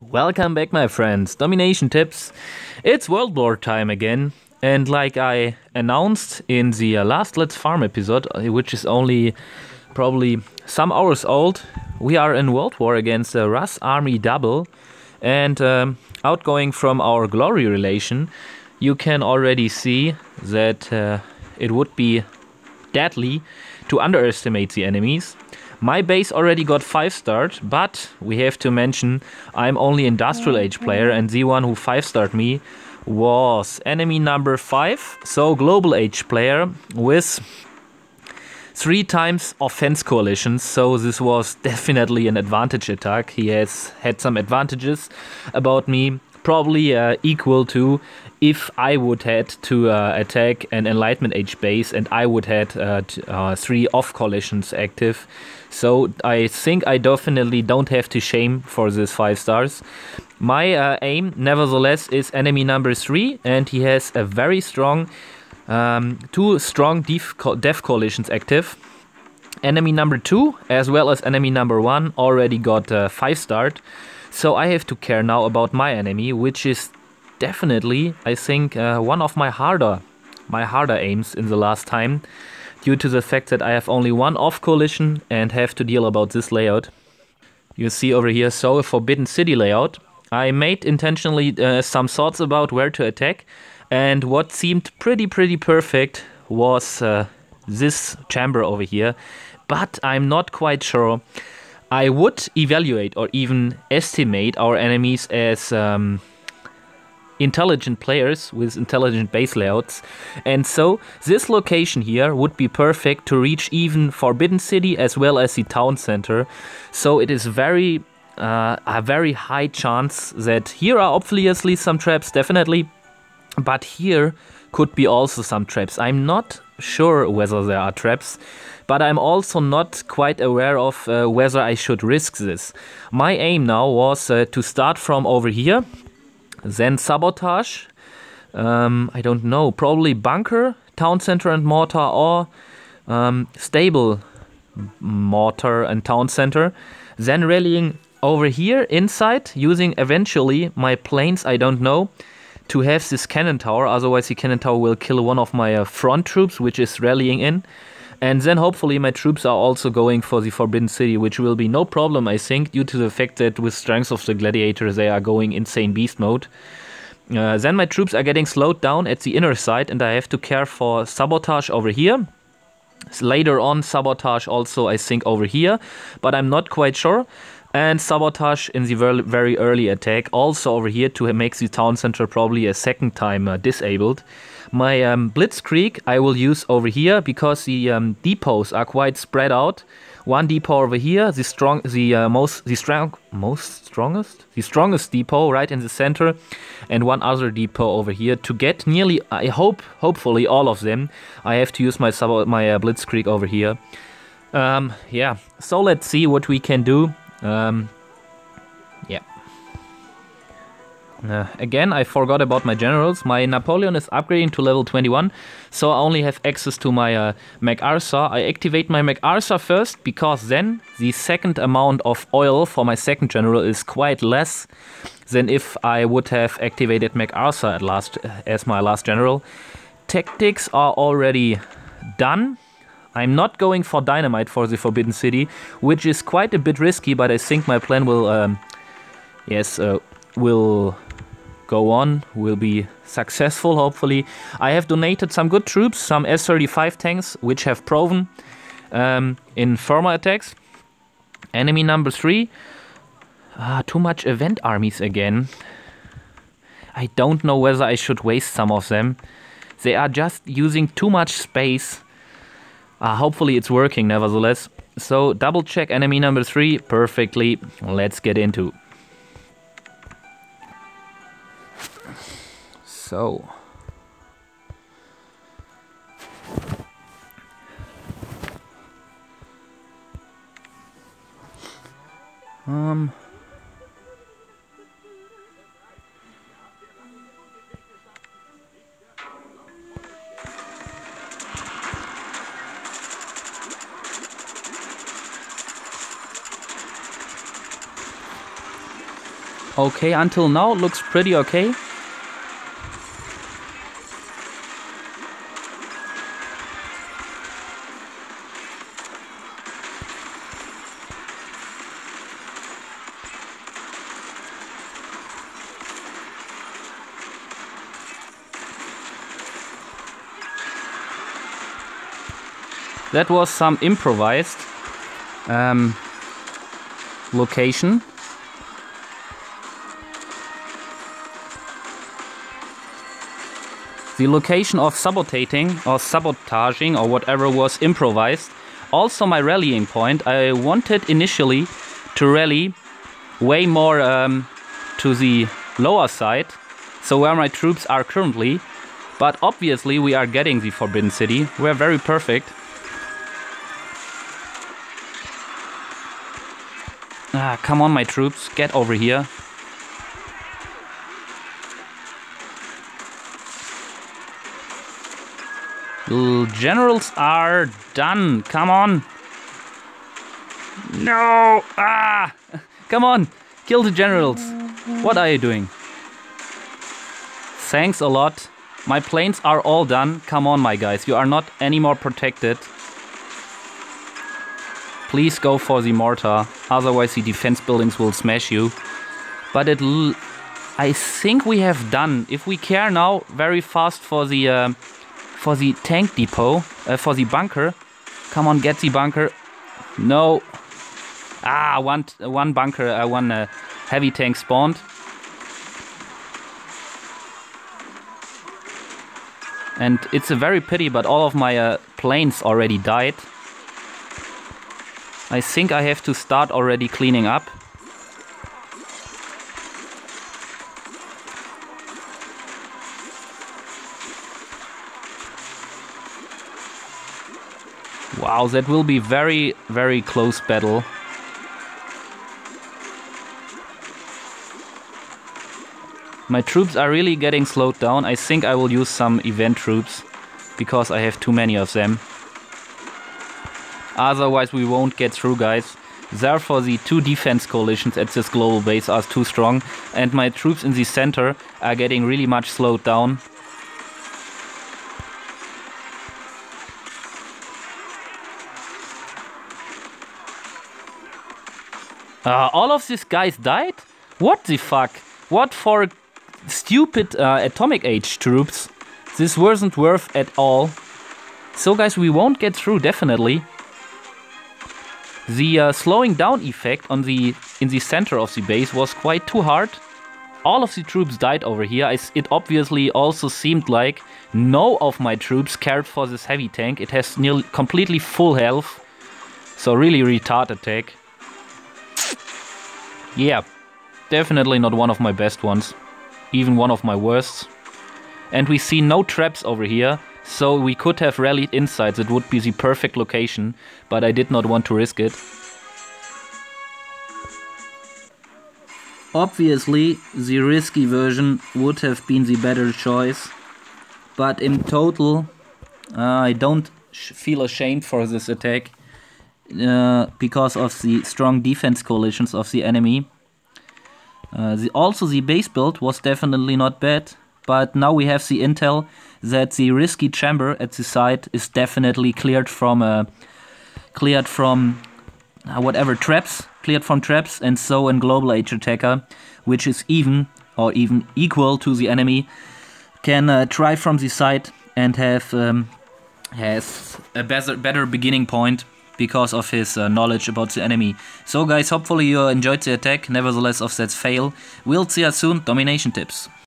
Welcome back, my friends. Domination tips. It's World War time again, and like I announced in the last Let's Farm episode, which is only probably some hours old, we are in World War against the RUS Army Double, and outgoing from our glory relation, you can already see that it would be deadly to underestimate the enemies. My base already got 5-starred, but we have to mention I'm only industrial age player, and the one who 5-starred me was enemy number 5, so global age player with 3 times offense coalitions, so this was definitely an advantage attack. He has had some advantages about me, probably equal to if I would had to attack an Enlightenment Age base and I would had 3 off coalitions active. So I think I definitely don't have to shame for this 5 stars. My aim, nevertheless, is enemy number 3, and he has a very strong, 2 strong def coalitions active. Enemy number 2, as well as enemy number 1, already got 5-starred. So I have to care now about my enemy, which is definitely, I think, one of my harder aims in the last time, due to the fact that I have only 1 off coalition and have to deal about this layout. You see over here, so a Forbidden City layout. I made intentionally some thoughts about where to attack, and what seemed pretty perfect was this chamber over here, but I'm not quite sure. I would evaluate or even estimate our enemies as intelligent players with intelligent base layouts, and so this location here would be perfect to reach even Forbidden City as well as the town center. So it is a very high chance that here are obviously some traps, definitely, but here could be also some traps. I'm not sure whether there are traps, but I'm also not quite aware of whether I should risk this. My aim now was to start from over here, then sabotage, I don't know, probably bunker, town center and mortar, or stable mortar and town center, then rallying over here inside, using eventually my planes, I don't know, to have this cannon tower, otherwise the cannon tower will kill one of my front troops, which is rallying in. And then hopefully my troops are also going for the Forbidden City, which will be no problem, I think, due to the fact that with Strength of the Gladiator they are going insane beast mode. Then my troops are getting slowed down at the inner side, and I have to care for sabotage over here. Later on sabotage also, I think, over here, but I'm not quite sure. And sabotage in the very early attack, also over here, to make the town center probably a second time disabled. My Blitzkrieg I will use over here because the depots are quite spread out. One depot over here, the strongest depot right in the center, and one other depot over here. To get nearly, hopefully all of them, I have to use my Blitzkrieg over here. Yeah, so let's see what we can do. Again, I forgot about my generals. My Napoleon is upgrading to level 21, so I only have access to my MacArthur. I activate my MacArthur first, because then the second amount of oil for my second general is quite less than if I would have activated MacArthur as my last general. Tactics are already done. I'm not going for dynamite for the Forbidden City, which is quite a bit risky, but I think my plan will, will go on, will be successful, hopefully. I have donated some good troops, some S-35 tanks, which have proven in former attacks. Enemy number 3, too much event armies again. I don't know whether I should waste some of them. They are just using too much space. Hopefully it's working nevertheless. So double check enemy number 3 perfectly. Let's get into. So Okay, until now looks pretty okay. That was some improvised location. The location of sabotaging or whatever was improvised. Also my rallying point. I wanted initially to rally way more to the lower side, so where my troops are currently. But obviously we are getting the Forbidden City. We're very perfect. Ah, come on my troops, get over here. Generals are done, come on. No, ah, come on, kill the generals. What are you doing? Thanks a lot. My planes are all done. Come on my guys, you are not anymore protected. Please go for the mortar, otherwise the defense buildings will smash you. But I think we have done. If we care now, very fast for the tank depot, for the bunker. Come on, get the bunker. No. Ah, one bunker, one heavy tank spawned. And it's a very pity, but all of my planes already died. I think I have to start already cleaning up. Wow, that will be very, very close battle. My troops are really getting slowed down. I think I will use some event troops because I have too many of them. Otherwise we won't get through, guys. Therefore the two defense coalitions at this global base are too strong, and my troops in the center are getting really much slowed down. All of these guys died? What the fuck? What for stupid atomic age troops? This wasn't worth at all. So guys, we won't get through, definitely. The slowing down effect in the center of the base was quite too hard. All of the troops died over here. It obviously also seemed like no of my troops cared for this heavy tank. It has nearly completely full health. So really retarded attack. Yeah, definitely not one of my best ones. Even one of my worst. And we see no traps over here. So we could have rallied inside. It would be the perfect location. But I did not want to risk it. Obviously, the risky version would have been the better choice. But in total, I don't feel ashamed for this attack. Because of the strong defense coalitions of the enemy. Also the base build was definitely not bad, but now we have the intel that the risky chamber at the site is definitely cleared from whatever traps, and so a global age attacker, which is even equal to the enemy, can try from the site and has a better beginning point because of his knowledge about the enemy. So guys, hopefully you enjoyed the attack. Nevertheless, offsets fail. We'll see you soon. Domination tips.